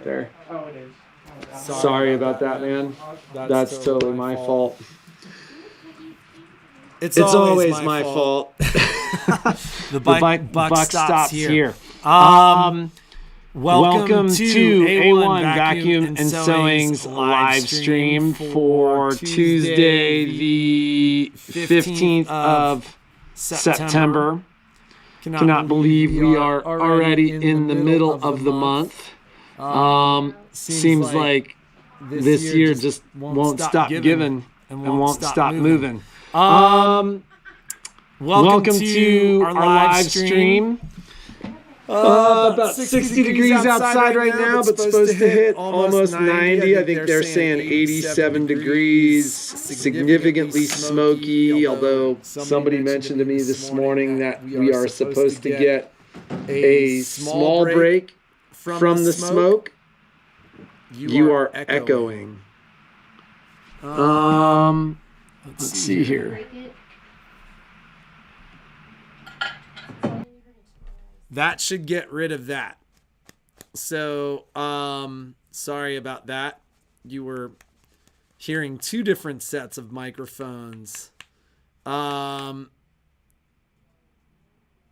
there. Oh, it is. Sorry about that, man. That's totally my fault. It's always my fault. The buck stops here. Welcome to A1 Vacuum and Sewing's live stream for Tuesday, the 15th of September. Cannot believe we are already in the middle of the month. Seems like this year just won't stop giving and won't stop moving. Welcome to our live stream. About 60 degrees outside right now, but supposed to hit almost 90. I think they're saying 87 degrees, significantly smoky, although somebody mentioned to me this morning that we are supposed to get a small break from the smoke. You are echoing. Let's see here. That should get rid of that. So, sorry about that. You were hearing two different sets of microphones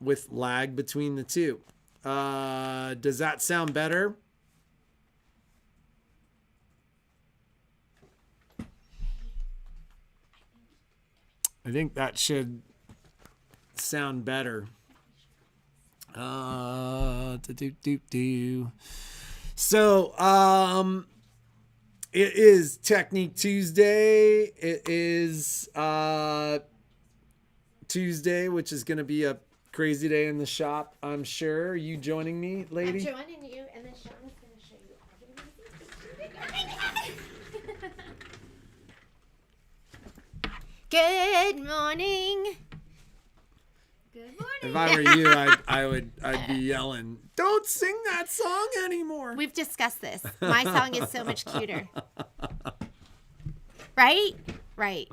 with lag between the two. Does that sound better? I think that should sound better. So, it is Technique Tuesday. It is Tuesday, which is going to be a crazy day in the shop, I'm sure. Are you joining me, lady? I'm joining you, and then Sean's going to show you Good morning. Good morning. If I were you, I'd be yelling, "Don't sing that song anymore." We've discussed this. My song is so much cuter. Right? Right.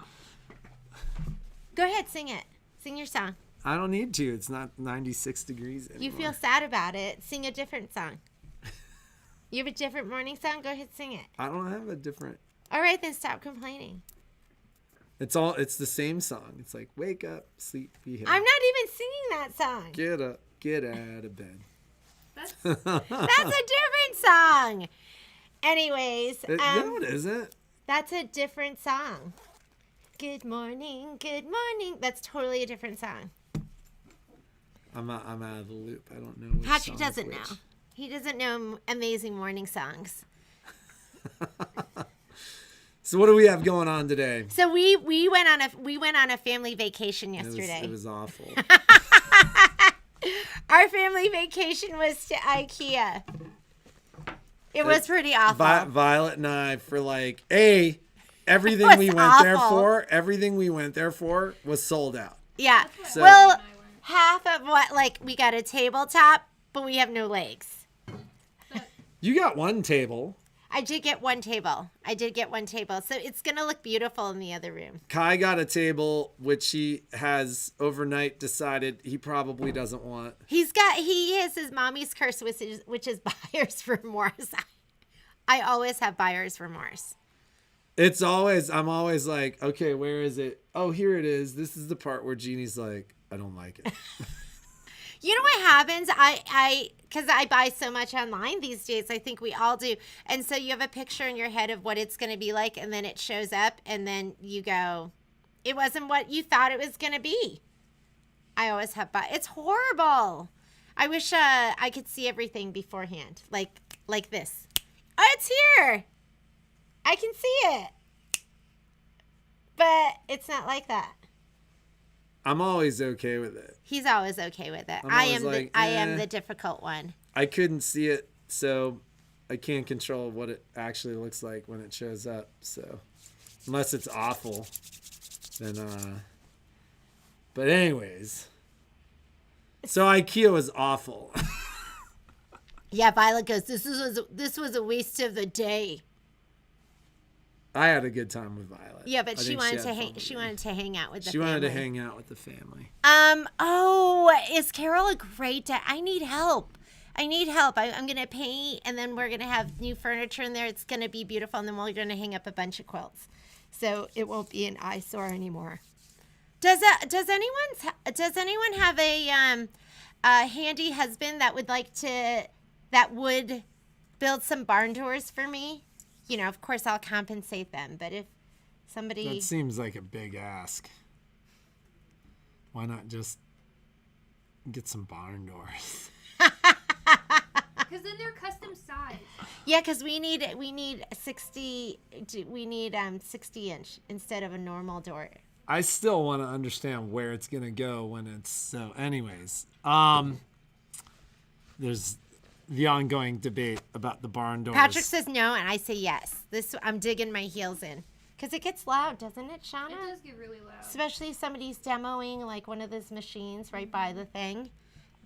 Go ahead, sing it. Sing your song. I don't need to. It's not 96 degrees anymore. You feel sad about it. Sing a different song. You have a different morning song? Go ahead, sing it. I don't have a different. All right, then stop complaining. It's the same song. It's like, wake up, sleepy head. I'm not even singing that song. Get up, get out of bed. That's a different song. Anyways. No, it isn't. That's a different song. Good morning, good morning. That's totally a different song. I'm out of the loop. I don't know which Patrick song's doesn't which. know. He doesn't know amazing morning songs. So what do we have going on today? So we went on a family vacation yesterday. It was awful. Our family vacation was to IKEA. It was pretty awful. Violet and I, for like everything we went there for was sold out. Yeah. So, well, half of we got a tabletop, but we have no legs. You got one table. I did get one table. So it's going to look beautiful in the other room. Kai got a table, which he has overnight decided he probably doesn't want. He has his mommy's curse, which is buyer's remorse. I always have buyer's remorse. I'm always like, okay, where is it? Oh, here it is. This is the part where Jeannie's like, I don't like it. You know what happens? Because I buy so much online these days, I think we all do. And so you have a picture in your head of what it's going to be like, and then it shows up, and then you go, it wasn't what you thought it was going to be. I always have it's horrible. I wish I could see everything beforehand, like this. Oh, it's here. I can see it. But it's not like that. I'm always okay with it. He's always okay with it. I am the difficult one. I couldn't see it, so I can't control what it actually looks like when it shows up. So unless it's awful, then but anyways. So IKEA was awful. Yeah, Violet goes, this was a waste of the day. I had a good time with Violet. Yeah, but she wanted to hang out with the family. She wanted to hang out with the family. Oh, is Carol a great dad? I need help. I need help. I'm going to paint, and then we're going to have new furniture in there. It's going to be beautiful, and then we're going to hang up a bunch of quilts. So it won't be an eyesore anymore. Does anyone have a handy husband that would build some barn doors for me? You know, of course I'll compensate them, but if somebody... That seems like a big ask. Why not just get some barn doors? Because then they're custom size. Yeah, because we need 60 60-inch instead of a normal door. I still want to understand where it's going to go when it's so. Anyways, there's the ongoing debate about the barn doors. Patrick says no, and I say yes. I'm digging my heels in. Because it gets loud, doesn't it, Shauna? It does get really loud. Especially if somebody's demoing like one of those machines right by the thing.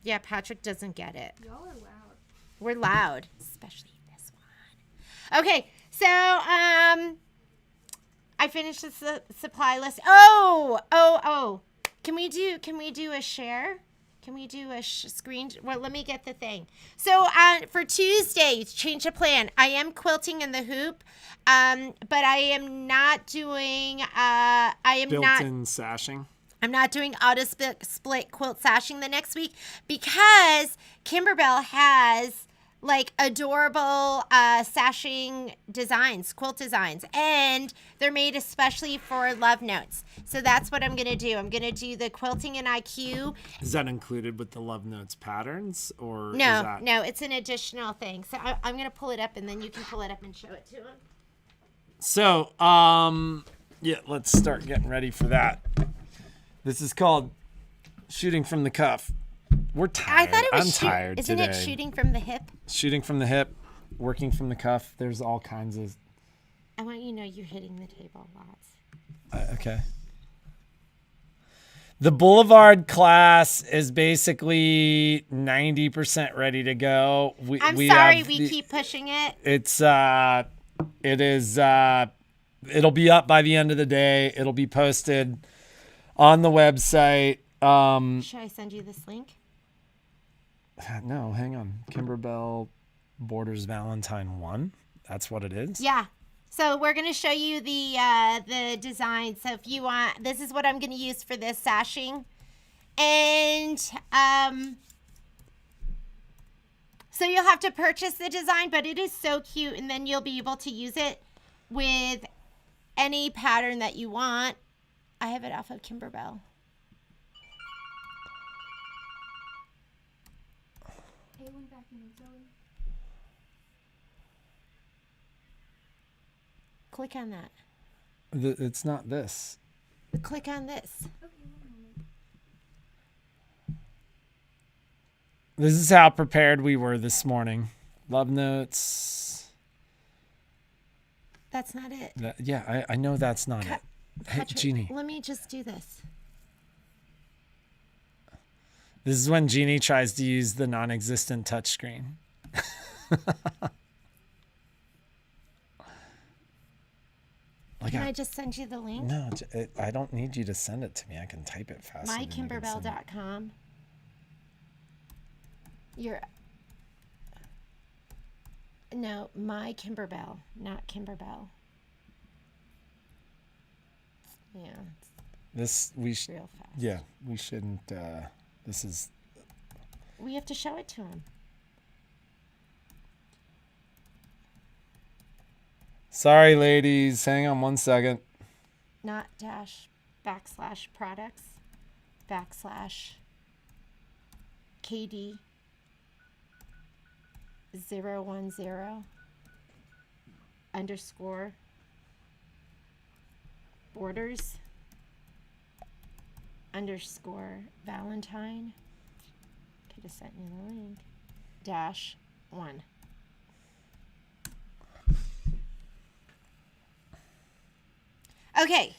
Yeah, Patrick doesn't get it. Y'all are loud. We're loud, especially this one. Okay, so I finished the supply list. Oh! Can we do a share? Can we do a screen? Well, let me get the thing. So for Tuesday, change of plan. I am quilting in the hoop, but I am not doing. Built-in sashing. I'm not doing auto split quilt sashing the next week because Kimberbell has like adorable sashing designs, quilt designs, and they're made especially for love notes. So that's what I'm going to do. I'm going to do the quilting in IQ. Is that included with the love notes patterns or No, it's an additional thing. So I'm going to pull it up and then you can pull it up and show it to him. So, yeah, let's start getting ready for that. This is called shooting from the cuff. We're tired. I thought it was I'm tired Isn't today. it shooting from the hip? Shooting from the hip, working from the cuff. There's all kinds of... I want you to know you're hitting the table lots. Okay. The Boulevard class is basically 90% ready to go. I'm sorry we keep pushing it. It'll be up by the end of the day. It'll be posted on the website. Should I send you this link? No, hang on. Kimberbell Borders Valentine 1. That's what it is? Yeah. So we're going to show you the design. So if you want, this is what I'm going to use for this sashing. And so you'll have to purchase the design, but it is so cute. And then you'll be able to use it with any pattern that you want. I have it off of Kimberbell. Click on that. It's not this. Click on this. This is how prepared we were this morning. Love notes. That's not it. I know that's not it. Hey, Patrick, Jeannie. let me just do this. This is when Jeannie tries to use the non-existent touchscreen. Can I just send you the link? No, I don't need you to send it to me. I can type it faster. MyKimberbell.com. No, my Kimberbell, not Kimberbell. Yeah. Real fast. Yeah, we shouldn't. This is. We have to show it to him. Sorry, ladies. Hang on one second. Not /products /KD 010 _ borders _ Valentine. Could have sent you the link. -1. Okay.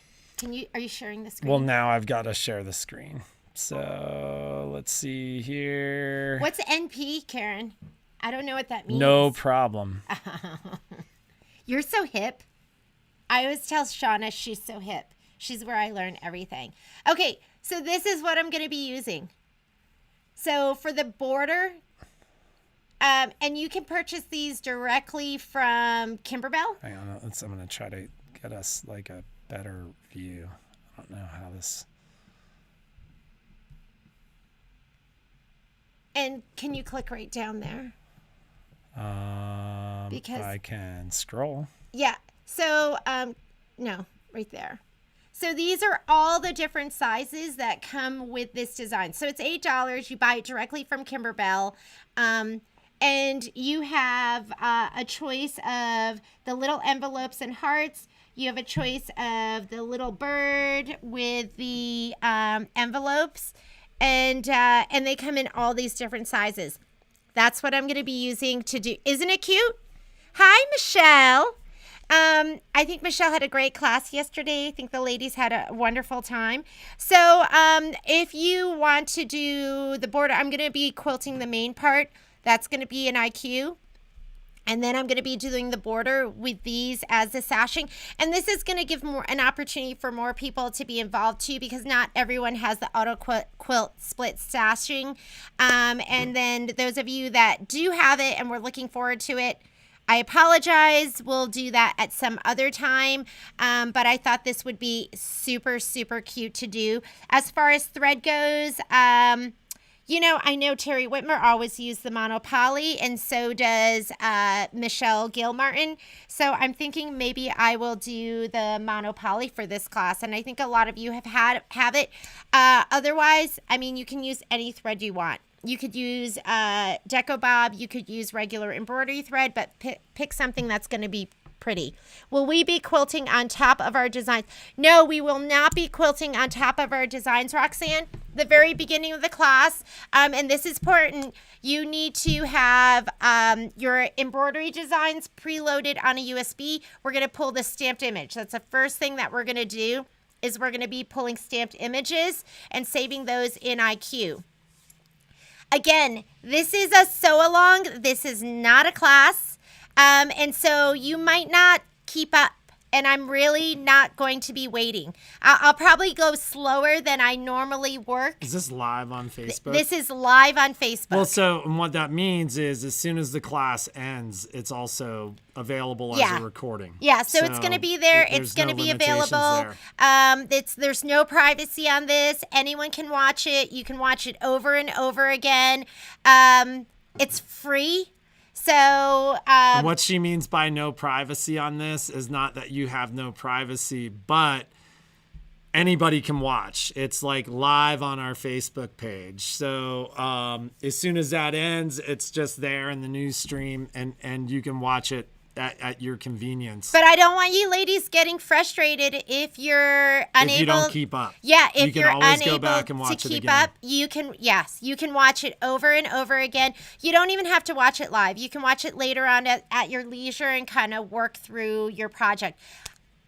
Are you sharing the screen? Well, now I've got to share the screen. So let's see here. What's NP, Karen? I don't know what that means. No problem. You're so hip. I always tell Shauna she's so hip. She's where I learn everything. Okay, so this is what I'm going to be using. So for the border, And you can purchase these directly from Kimberbell. Hang on, I'm going to try to get us like a better view. I don't know how this... And can you click right down there? Because I can scroll. Yeah. So, no, right there. So these are all the different sizes that come with this design. So it's $8. You buy it directly from Kimberbell. And you have a choice of the little envelopes and hearts. You have a choice of the little bird with the envelopes. And they come in all these different sizes. That's what I'm going to be using to do. Isn't it cute? Hi, Michelle. I think Michelle had a great class yesterday. I think the ladies had a wonderful time. So if you want to do the border, I'm going to be quilting the main part. That's going to be an IQ. And then I'm going to be doing the border with these as the sashing. And this is going to give an opportunity for more people to be involved too, because not everyone has the auto quilt split sashing. And then those of you that do have it and we're looking forward to it, I apologize. We'll do that at some other time. But I thought this would be super, super cute to do. As far as thread goes, you know, I know Terry Whitmer always used the monopoly, and so does Michelle Gilmartin. So I'm thinking maybe I will do the monopoly for this class, and I think a lot of you have it. Otherwise, I mean, you can use any thread you want. You could use Deco Bob, you could use regular embroidery thread, but pick something that's going to be pretty. Will we be quilting on top of our designs? No, we will not be quilting on top of our designs, Roxanne. The very beginning of the class, and this is important, you need to have your embroidery designs preloaded on a USB. We're going to pull the stamped image. That's the first thing that we're going to do, is we're going to be pulling stamped images and saving those in IQ. Again, this is a sew-along. This is not a class. And so you might not keep up. And I'm really not going to be waiting. I'll probably go slower than I normally work. Is this live on Facebook? This is live on Facebook. Well, so and what that means is as soon as the class ends, it's also available as a recording. Yeah, so it's going to be there. It's going to be available. There's no privacy on this. Anyone can watch it. You can watch it over and over again. It's free. So and what she means by no privacy on this is not that you have no privacy, but anybody can watch. It's like live on our Facebook page. So as soon as that ends, it's just there in the news stream, and you can watch it at your convenience. But I don't want you ladies getting frustrated if you're unable. If you don't keep up. Yeah, if you're always unable go back and watch to it keep again. up, you can watch it over and over again. You don't even have to watch it live. You can watch it later on at your leisure and kind of work through your project.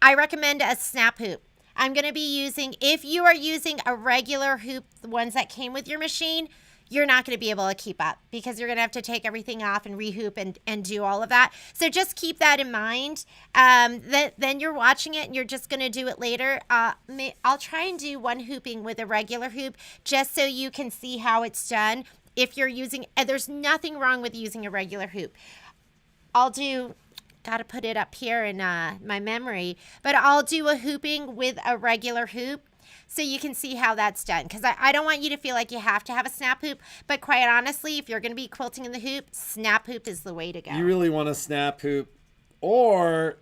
I recommend a snap hoop. I'm going to be using, if you are using a regular hoop, the ones that came with your machine, you're not going to be able to keep up because you're going to have to take everything off and rehoop and do all of that. So just keep that in mind. Then you're watching it and you're just going to do it later. I'll try and do one hooping with a regular hoop just so you can see how it's done. If you're using, there's nothing wrong with using a regular hoop. Got to put it up here in my memory, but I'll do a hooping with a regular hoop. So you can see how that's done. Because I don't want you to feel like you have to have a snap hoop. But quite honestly, if you're going to be quilting in the hoop, snap hoop is the way to go. You really want a snap hoop. Or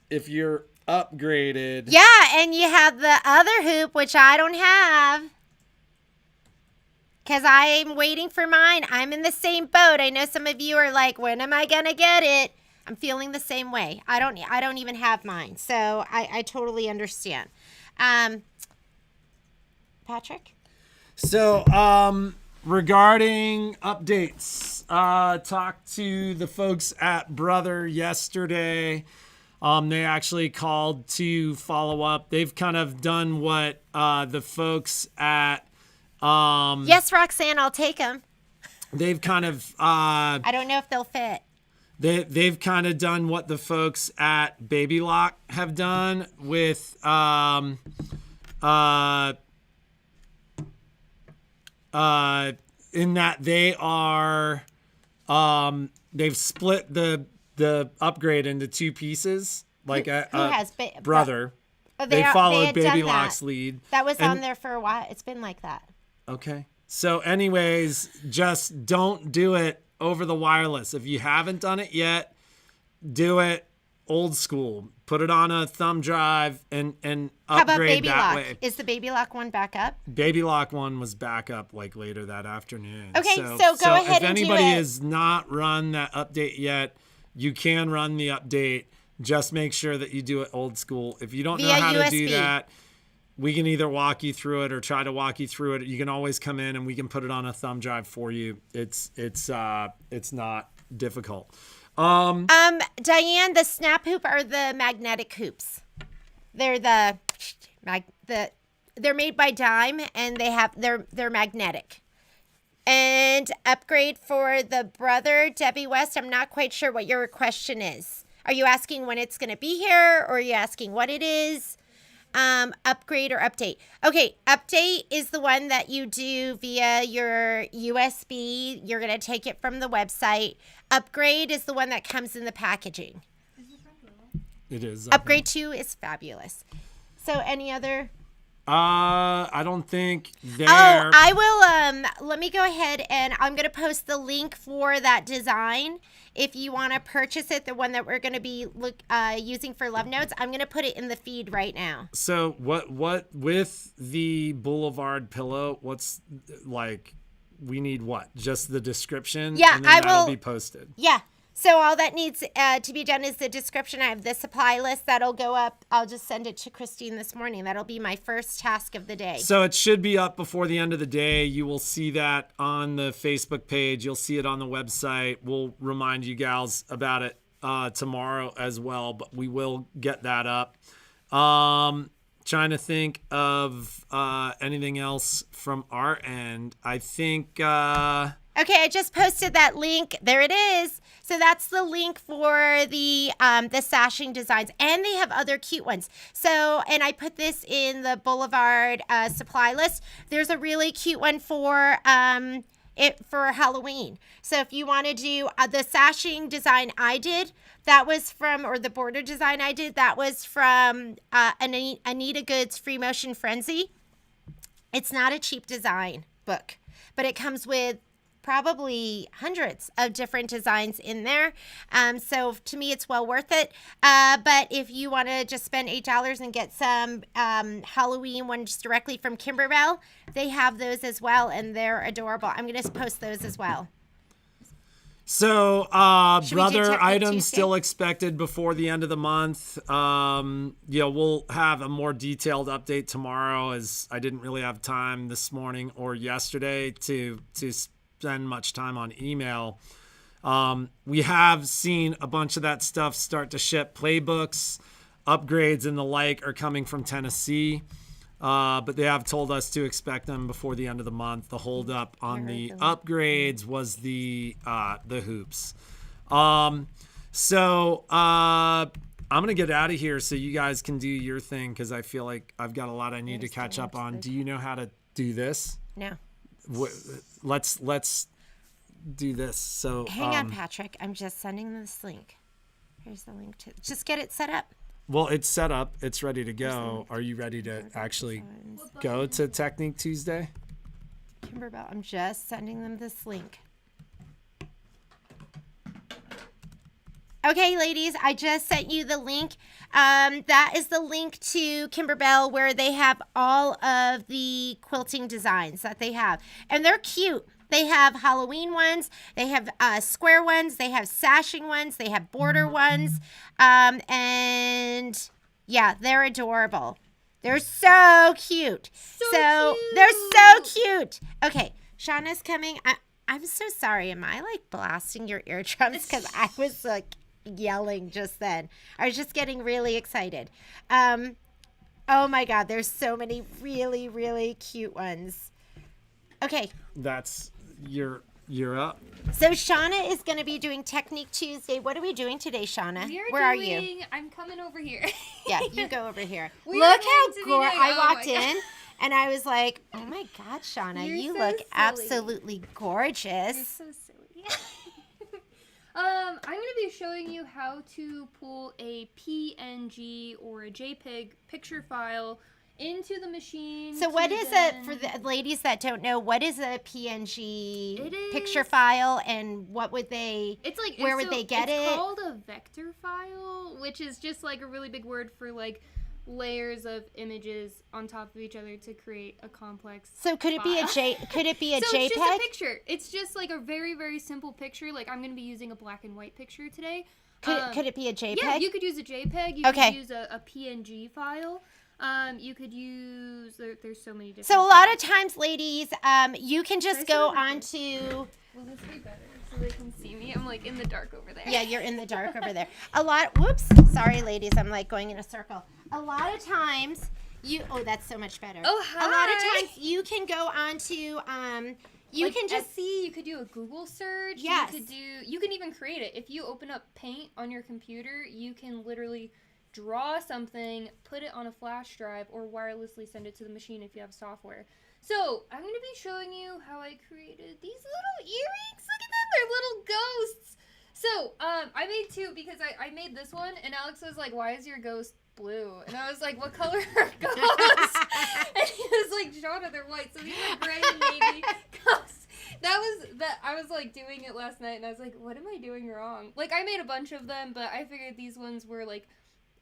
if you're upgraded. Yeah, and you have the other hoop, which I don't have. Because I'm waiting for mine. I'm in the same boat. I know some of you are like, when am I going to get it? I'm feeling the same way. I don't even have mine. So I totally understand. Patrick? So, regarding updates, talked to the folks at Brother yesterday. They actually called to follow up. They've kind of done what the folks at... yes, Roxanne, I'll take them. They've kind of... I don't know if they'll fit. They've kind of done what the folks at Baby Lock have done with... in that they are They've split the upgrade into 2 pieces. Like Who has brother. They followed had Baby done Lock's that. lead. That was on there for a while. It's been like that. Okay. So anyways, just don't do it over the wireless. If you haven't done it yet, do it old school. Put it on a thumb drive and How about upgrade Baby that Lock? way. Is the Baby Lock one back up? Baby Lock one was back up like later that afternoon. Okay, so go ahead and do if anybody it. has not run that update yet, you can run the update. Just make sure that you do it old school. If you don't know Via how to do USB. that, we can either walk you through it or try to walk you through it. You can always come in and we can put it on a thumb drive for you. It's not difficult. Diane, the snap hoop are the magnetic hoops. They're they're made by Dime and they're magnetic. And upgrade for the brother, Debbie West. I'm not quite sure what your question is. Are you asking when it's going to be here, or are you asking what it is? Upgrade or update? Okay, update is the one that you do via your USB. You're going to take it from the website. Upgrade is the one that comes in the packaging. It is. Upgrade 2 is fabulous. So any other? I don't think there. Oh, I will. Let me go ahead and I'm going to post the link for that design. If you want to purchase it, the one that we're going to be using for Love Notes, I'm going to put it in the feed right now. So what with the Boulevard pillow? What's like? We need what? Just the description. Yeah, and then that'll be posted. Yeah. So all that needs to be done is the description. I have the supply list that'll go up. I'll just send it to Christine this morning. That'll be my first task of the day. So it should be up before the end of the day. You will see that on the Facebook page. You'll see it on the website. We'll remind you gals about it tomorrow as well, but we will get that up. Trying to think of anything else from our end. I think... Okay, I just posted that link. There it is. So that's the link for the sashing designs, and they have other cute ones. So, and I put this in the Boulevard supply list. There's a really cute one for Halloween. So if you want to do the sashing design I did, that was from, or the border design I did, that was from Anita Good's Free Motion Frenzy. It's not a cheap design book, but it comes with probably hundreds of different designs in there. So to me, it's well worth it. But if you want to just spend $8 and get some Halloween ones directly from Kimberbell, they have those as well, and they're adorable. I'm going to post those as well. So, brother items Tuesday? still expected before the end of the month. We'll have a more detailed update tomorrow, as I didn't really have time this morning or yesterday to spend much time on email. We have seen a bunch of that stuff start to ship. Playbooks, upgrades, and the like are coming from Tennessee. But they have told us to expect them before the end of the month. The holdup on the upgrades was the hoops. So I'm going to get out of here so you guys can do your thing, because I feel like I've got a lot I need to catch up on. Do you know how to do this? No. Let's do this. So hang on, Patrick. I'm just sending this link. Here's the link to just get it set up. Well, it's set up. It's ready to go. Are you ready to actually go to Technique Tuesday? Kimberbell, I'm just sending them this link. Okay, ladies, I just sent you the link. That is the link to Kimberbell, where they have all of the quilting designs that they have. And they're cute. They have Halloween ones. They have square ones. They have sashing ones. They have border ones. And yeah, they're adorable. They're so cute. So cute. They're so cute. Okay, Shauna's coming. I'm so sorry. Am I like blasting your eardrums? Because I was like yelling just then. I was just getting really excited. Oh my God, there's so many really, really cute ones. Okay. That's you're up. So Shauna is going to be doing Technique Tuesday. What are we doing today, Shauna? Where are you? I'm coming over here. Yeah, you go over here. We Look are how going to be gorgeous. doing- I oh walked my God. in and I was like, oh my God, Shauna, You're you so look silly. absolutely gorgeous. You're so silly. I'm going to be showing you how to pull a PNG or a JPEG picture file into the machine. So what is for the ladies that don't know, what is a PNG picture file, and what would they, where would they get it? It's called a vector file, which is just like a really big word for like layers of images on top of each other to create a complex could it be a file. Could it be a So JPEG? it's just a picture. It's just like a very, very simple picture. Like I'm going to be using a black and white picture today. Could it be a JPEG? Yeah, you could use a JPEG. You could use a PNG file. You could use, there's so many different. So a lot of times, ladies, you can just go onto. Will this be better so they can see me? I'm like in the dark over there. Yeah, you're in the dark over there. Whoops. Sorry, ladies. I'm like going in a circle. A lot of times, that's so much better. Oh, hi. A lot of times you can go onto, you can just see, you could do a Google search. Yes. You can even create it. If you open up Paint on your computer, you can literally draw something, put it on a flash drive, or wirelessly send it to the machine if you have software. So, I'm going to be showing you how I created these little earrings. Look at them, they're little ghosts. So, I made two because I made this one, and Alex was like, why is your ghost blue? And I was like, what color are ghosts? And he was like, Shauna, they're white. So these are gray and navy ghosts. I was like doing it last night, and I was like, what am I doing wrong? Like, I made a bunch of them, but I figured these ones were like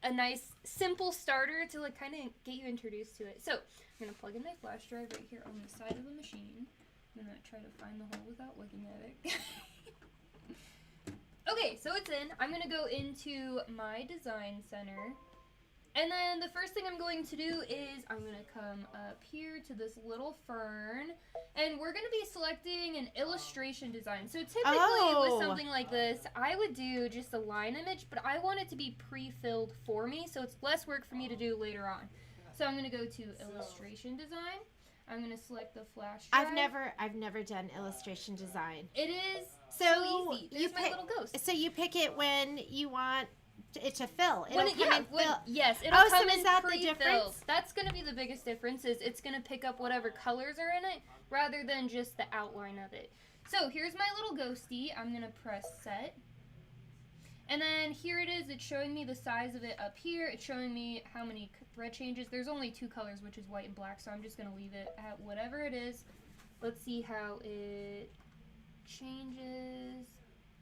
a nice, simple starter to like kind of get you introduced to it. So, I'm going to plug in my flash drive right here on the side of the machine. I'm going to try to find the hole without looking at it. Okay, so it's in. I'm going to go into my design center. And then the first thing I'm going to do is I'm going to come up here to this little fern. And we're going to be selecting an illustration design. So typically with something like this, I would do just a line image, but I want it to be pre-filled for me, so it's less work for me to do later on. So I'm going to go to illustration design. I'm going to select the flash drive. I've never done illustration design. It is so easy. There's my little ghost. So you pick it when you want it to fill. Yes, it'll come in pre-filled. That's going to be the biggest difference, is it's going to pick up whatever colors are in it rather than just the outline of it. So here's my little ghosty. I'm going to press set. And then here it is. It's showing me the size of it up here. It's showing me how many thread changes. There's only two colors, which is white and black, so I'm just going to leave it at whatever it is. Let's see how it changes.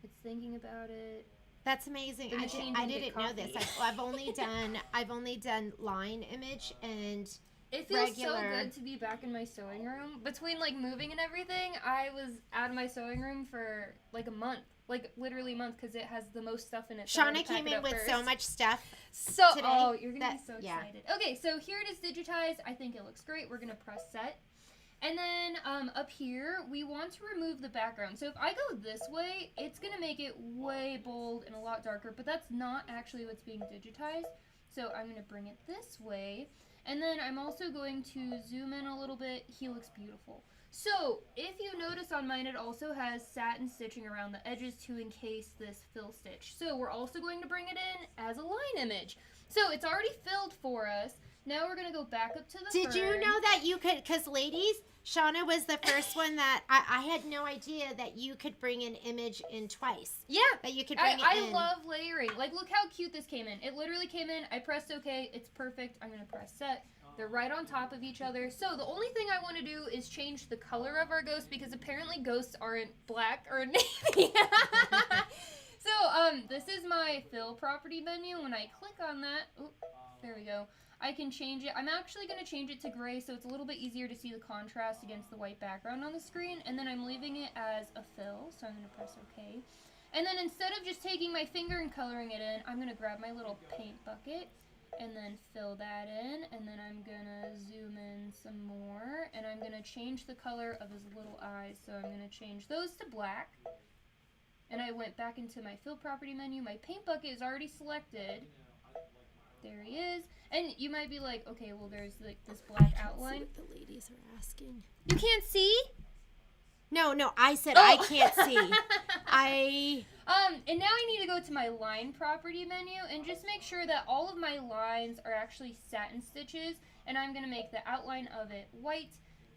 It's thinking about it. That's amazing. I didn't know this. I've only done line image and it feels so good to be back in my sewing room. Between like moving and everything, I was out of my sewing room for like a month. Like literally a month, because it has the most stuff in it. Shauna came in with so much stuff. So today. You're gonna be so excited. Yeah. Okay, so here it is digitized. I think it looks great. We're gonna press set. And then up here, we want to remove the background. So if I go this way, it's going to make it way bold and a lot darker, but that's not actually what's being digitized. So I'm going to bring it this way. And then I'm also going to zoom in a little bit. He looks beautiful. So if you notice on mine, it also has satin stitching around the edges to encase this fill stitch. So we're also going to bring it in as a line image. So it's already filled for us. Now we're going to go back up to the Did you know that you could, because ladies, Shauna was the first one that, I had no idea that you could bring an image in twice. Yeah. That you could bring it in. I love layering. Like, look how cute this came in. It literally came in. I pressed OK. It's perfect. I'm going to press set. They're right on top of each other. So the only thing I want to do is change the color of our ghost, because apparently ghosts aren't black or navy. So this is my fill property menu. When I click on that, there we go. I can change it. I'm actually going to change it to gray so it's a little bit easier to see the contrast against the white background on the screen. And then I'm leaving it as a fill, so I'm going to press OK. And then instead of just taking my finger and coloring it in, I'm going to grab my little paint bucket and then fill that in. And then I'm going to zoom in some more. And I'm going to change the color of his little eyes. So I'm going to change those to black. And I went back into my fill property menu. My paint bucket is already selected. There he is. And you might be like, okay, well, there's like this black outline. See what the ladies are asking. You can't see? No, I said I can't see. And now I need to go to my line property menu and just make sure that all of my lines are actually satin stitches. And I'm going to make the outline of it white,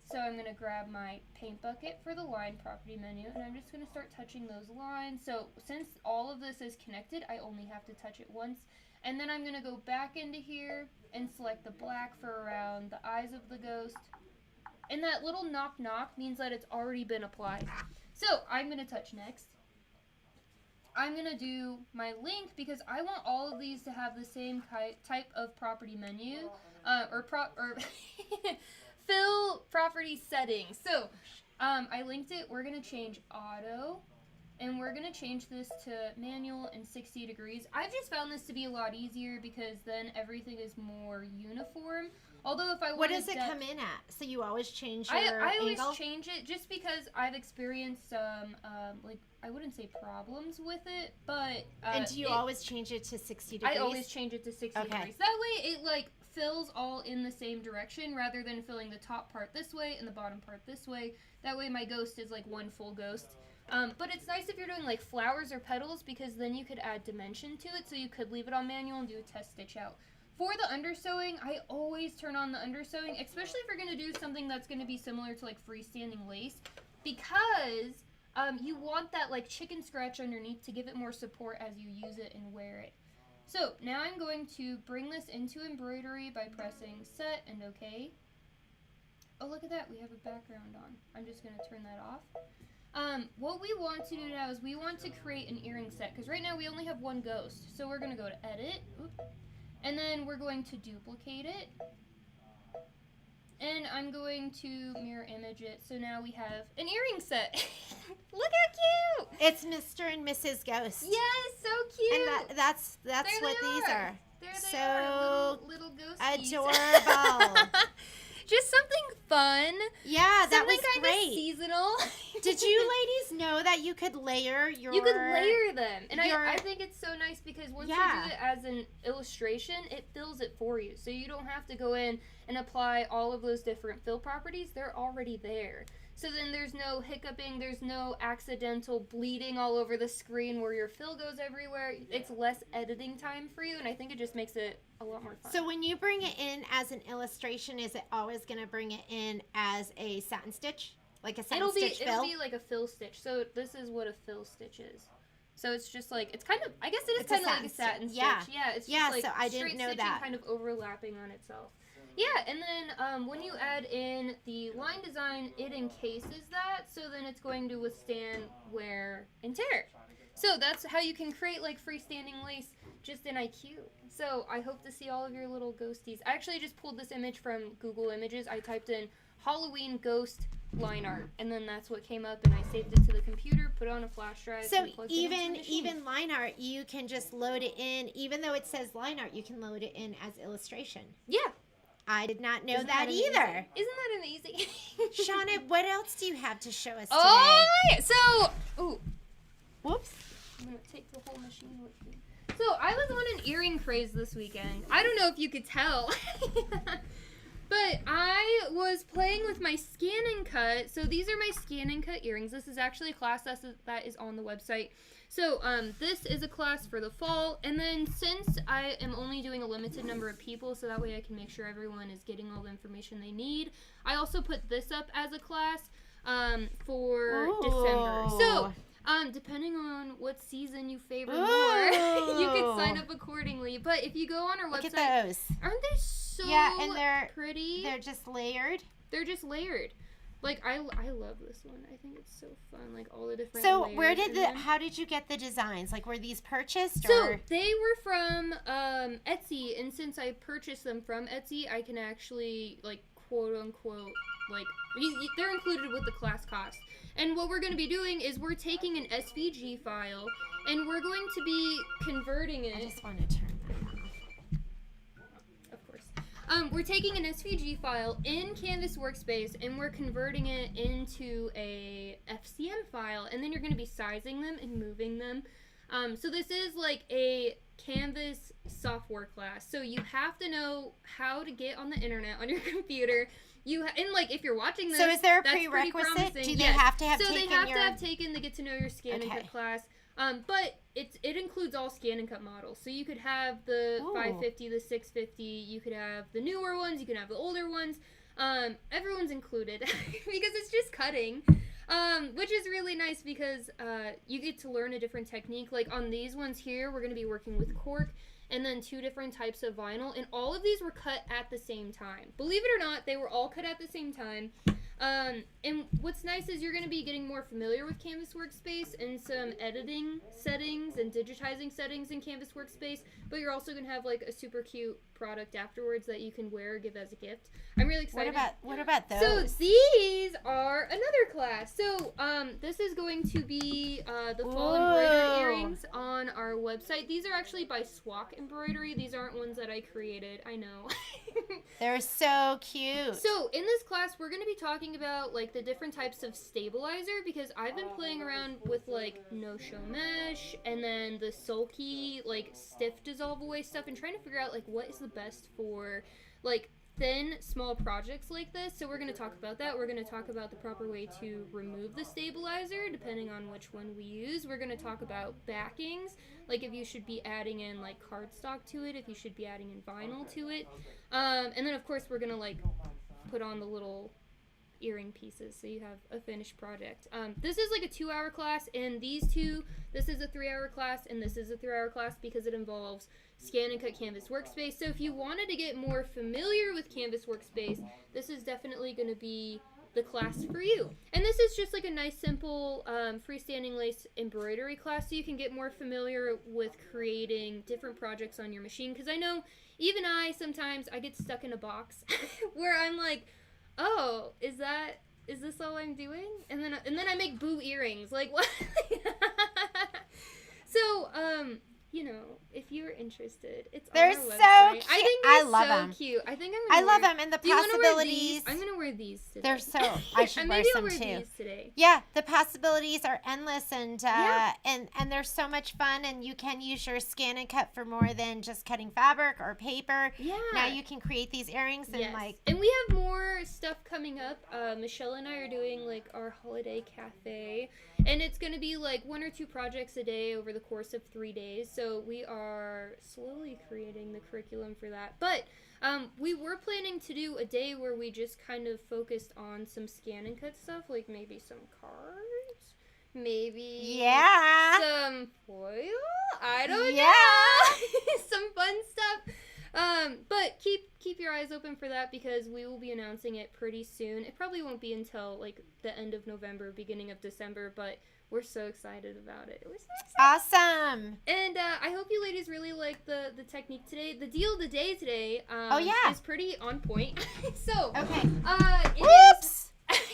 So I'm going to grab my paint bucket for the line property menu, and I'm just going to start touching those lines. So since all of this is connected, I only have to touch it once. And then I'm going to go back into here and select the black for around the eyes of the ghost. And that little knock knock means that it's already been applied. So I'm going to touch next. I'm going to do my link because I want all of these to have the same type of property menu or fill property settings. So I linked it. We're going to change auto, and we're going to change this to manual and 60 degrees. I've just found this to be a lot easier because then everything is more uniform. Although if I what does it come in at? So you always change your I always angle? change it just because I've experienced some like I wouldn't say problems with it, but and do you always change it to 60 degrees? I always change it to 60 degrees. That way it like fills all in the same direction rather than filling the top part this way and the bottom part this way. That way my ghost is like one full ghost. But it's nice if you're doing like flowers or petals because then you could add dimension to it, so you could leave it on manual and do a test stitch out. For the undersewing, I always turn on the undersewing, especially if you're going to do something that's going to be similar to like freestanding lace, because you want that like chicken scratch underneath to give it more support as you use it and wear it. So now I'm going to bring this into embroidery by pressing set and OK. Oh, look at that. We have a background on. I'm just going to turn that off. What we want to do now is we want to create an earring set because right now we only have one ghost. So we're going to go to edit. Oops. And then we're going to duplicate it. And I'm going to mirror image it. So now we have an earring set. Look how cute! It's Mr. and Mrs. Ghost. Yes, so cute. And that's there what these are. There they so are, little ghosties. Adorable. Just something fun. Yeah, that something was kind great. Of seasonal. Did you ladies know that you could layer your... You could layer them. And I think it's so nice because once you do it as an illustration, it fills it for you. So you don't have to go in and apply all of those different fill properties. They're already there. So then there's no hiccuping, there's no accidental bleeding all over the screen where your fill goes everywhere. It's less editing time for you, and I think it just makes it a lot more fun. So when you bring it in as an illustration, is it always going to bring it in as a satin stitch? Like a satin stitch fill? It'll be like a fill stitch. So this is what a fill stitch is. So it's just like, it's kind of, I guess it is kind of like a satin stitch. Yeah, it's just like so I didn't know that. Kind of overlapping on itself. Yeah, and then when you add in the line design, it encases that, so then it's going to withstand wear and tear. So that's how you can create like freestanding lace just in IQ. So I hope to see all of your little ghosties. I actually just pulled this image from Google Images. I typed in Halloween ghost line art, and then that's what came up, and I saved it to the computer, put it on a flash drive. So even line art, you can just load it in, even though it says line art, you can load it in as illustration. Yeah. I did not know that either. Isn't that amazing? Shauna, what else do you have to show us today? Oh, so, ooh. Whoops. I'm going to take the whole machine with me. So, I was on an earring craze this weekend. I don't know if you could tell. But I was playing with my scan and cut. So, these are my scan and cut earrings. This is actually a class that is on the website. So, this is a class for the fall, and then since I am only doing a limited number of people, so that way I can make sure everyone is getting all the information they need, I also put this up as a class for December. So, depending on what season you favor more, you can sign up accordingly. But if you go on our website, look at those. Aren't they so and they're pretty? They're just layered. They're just layered. Like, I love this one. I think it's so fun. Like, all the different So, layers how did you get the designs? Like, were these purchased? So, they were from Etsy, and since I purchased them from Etsy, I can actually, like, quote-unquote, like, they're included with the class cost. And what we're going to be doing is we're taking an SVG file, and we're going to be converting it. I just want to turn that on. We're taking an SVG file in Canvas Workspace and we're converting it into a FCM file, and then you're going to be sizing them and moving them. So this is like a Canvas software class. So you have to know how to get on the internet on your computer. And like if you're watching this, so is there a that's prerequisite? Pretty Do they have to have so taken they have to have taken the Get to Know Your Scan and Cut class. But it includes all scan and cut models. So you could have the 550, the 650, you could have the newer ones, you can have the older ones. Everyone's included because it's just cutting. Which is really nice because you get to learn a different technique. Like on these ones here, we're going to be working with cork and then 2 different types of vinyl. And all of these were cut at the same time. Believe it or not, they were all cut at the same time. And what's nice is you're going to be getting more familiar with Canvas Workspace and some editing settings and digitizing settings in Canvas Workspace, but you're also going to have like a super cute product afterwards that you can wear or give as a gift. I'm really excited. What about those? So these are another class. So this is going to be the fall embroidered earrings on our website. These are actually by Swak Embroidery. These aren't ones that I created. I know. They're so cute. So in this class, we're going to be talking about like the different types of stabilizer because I've been playing around with like no-show mesh and then the sulky like stiff dissolve away stuff and trying to figure out like what is the best for like thin small projects like this. So we're going to talk about that. We're going to talk about the proper way to remove the stabilizer depending on which one we use. We're going to talk about backings, like if you should be adding in like cardstock to it, if you should be adding in vinyl to it, and then of course we're going to like put on the little earring pieces so you have a finished project. This is like a 2-hour class, and these two, this is a 3-hour class and this is a 3-hour class because it involves scan and cut Canvas Workspace. So if you wanted to get more familiar with Canvas Workspace, this is definitely going to be the class for you. And this is just like a nice simple freestanding lace embroidery class so you can get more familiar with creating different projects on your machine, because I know even I sometimes I get stuck in a box where I'm like, oh, is this all I'm doing? And then I make boo earrings. Like what? So, you know, if you're interested, it's they're on our so website. cute. I think they're love so them. cute. I think I love them, and the possibilities. I'm gonna wear these today. They're so. I should wear maybe some I'll wear too. these today. Yeah, the possibilities are endless, and Yeah. and they're so much fun, and you can use your scan and cut for more than just cutting fabric or paper. Yeah. Now you can create these earrings and Yes. like. And we have more stuff coming up. Michelle and I are doing like our holiday cafe, and it's gonna be like 1 or 2 projects a day over the course of 3 days. So we are slowly creating the curriculum for that. But we were planning to do a day where we just kind of focused on some scan and cut stuff, like maybe some cards, maybe some foil. I don't know. Some fun stuff. But keep your eyes open for that because we will be announcing it pretty soon. It probably won't be until like the end of November, beginning of December, but we're so excited about it. We're so excited. Awesome. And I hope you ladies really like the technique today. The deal of the day today is pretty on point. So, Okay. Oops!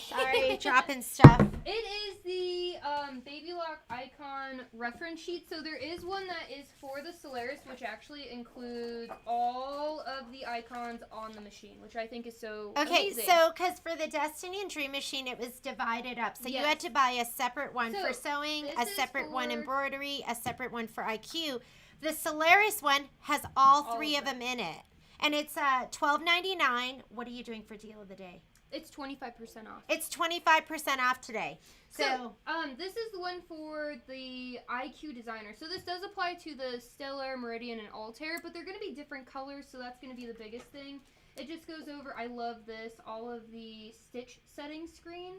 Sorry, dropping stuff. It is the Baby Lock Icon reference sheet. So there is one that is for the Solaris, which actually includes all of the icons on the machine, which I think is so amazing. So because for the Destiny and Dream machine, it was divided up. So you had to buy a separate one for sewing, a separate one embroidery, a separate one for IQ. The Solaris one has all 3 of them in it. And it's $12.99. What are you doing for deal of the day? It's 25% off. It's 25% off today. So this is the one for the IQ designer. So this does apply to the Stellar, Meridian, and Altair, but they're going to be different colors, so that's going to be the biggest thing. It just goes over, I love this, all of the stitch setting screen.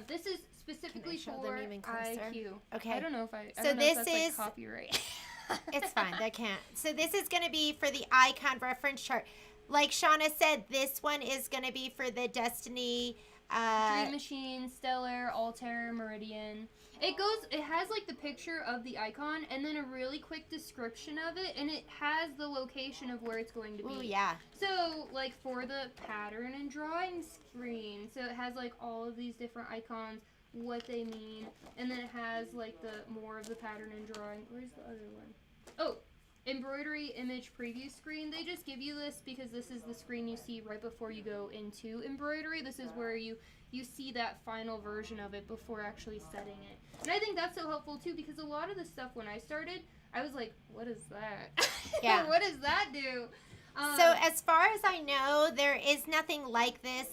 This is specifically for IQ. Okay. I don't know if So this that's is like copyright. It's fine. They can't. So this is going to be for the icon reference chart. Like Shauna said, this one is going to be for the Destiny Dream Machine, Stellar, Altair, Meridian. It has like the picture of the icon and then a really quick description of it, and it has the location of where it's going to be. Ooh, yeah. So like for the pattern and drawing screen, so it has like all of these different icons, what they mean, and then it has like the more of the pattern and drawing. Where's the other one? Oh, embroidery image preview screen. They just give you this because this is the screen you see right before you go into embroidery. This is where you see that final version of it before actually setting it. And I think that's so helpful too because a lot of the stuff when I started, I was like, what is that? Yeah. What does that do? So as far as I know, there is nothing like this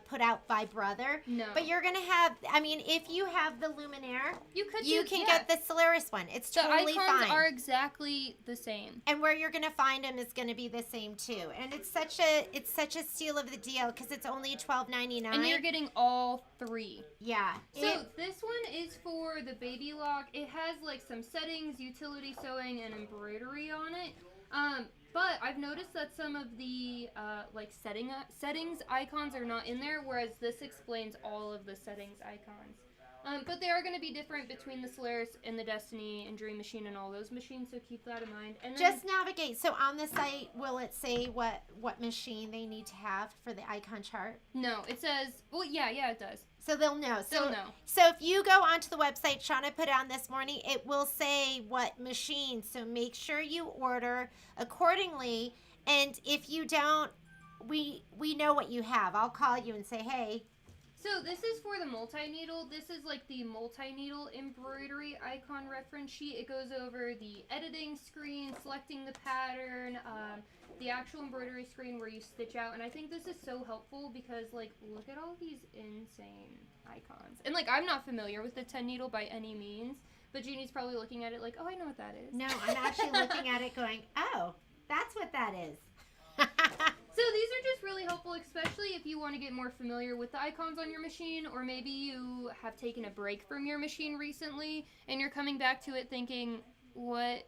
put out by Brother. No. But you're going to have, I mean, if you have the Luminaire, you can get the Solaris one. It's totally fine. The icons are exactly the same. And where you're going to find them is going to be the same too. And it's such a steal of the deal because it's only $12.99. And you're getting all 3. Yeah. So this one is for the baby lock. It has like some settings, utility sewing, and embroidery on it. But I've noticed that some of the like settings icons are not in there, whereas this explains all of the settings icons. But they are going to be different between the Solaris and the Destiny and Dream Machine and all those machines, so keep that in mind. And then, just navigate. So on the site, will it say what machine they need to have for the icon chart? No, it says, well, yeah, it does. So they'll know. They'll know. So if you go onto the website Shauna put on this morning, it will say what machine. So make sure you order accordingly. And if you don't, we know what you have. I'll call you and say, hey. So this is for the multi-needle. This is like the multi-needle embroidery icon reference sheet. It goes over the editing screen, selecting the pattern, the actual embroidery screen where you stitch out. And I think this is so helpful because, like, look at all these insane icons. And, like, I'm not familiar with the 10 needle by any means, but Jeannie's probably looking at it like, oh, I know what that is. No, I'm actually looking at it going, oh, that's what that is. So these are just really helpful, especially if you want to get more familiar with the icons on your machine, or maybe you have taken a break from your machine recently and you're coming back to it thinking, what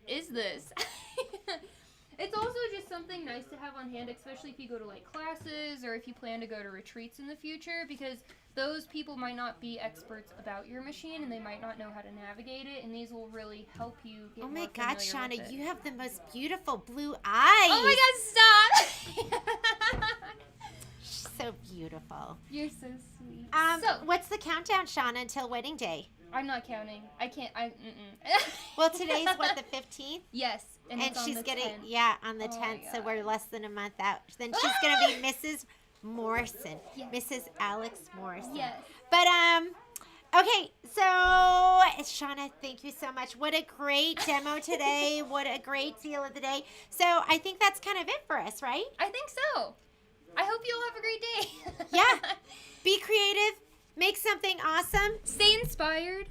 is this? It's also just something nice to have on hand, especially if you go to like classes or if you plan to go to retreats in the future, because those people might not be experts about your machine and they might not know how to navigate it, and these will really help you get more familiar with it. Oh my God, Shauna, you have the most beautiful blue eyes. Oh my God, stop! She's so beautiful. You're so sweet. So, what's the countdown, Shauna, until wedding day? I'm not counting. I can't. Well, today's what, the 15th? Yes. And it's she's on the getting 10th. On the Oh 10th, so God. we're less than a month out. Then she's gonna be Mrs. Morrison, Yes. Mrs. Alex Morrison. Yes. But okay, so Shauna, thank you so much. What a great demo today. What a great deal of the day. So I think that's kind of it for us, right? I think so. I hope you all have a great day. Yeah. Be creative. Make something awesome. Stay inspired.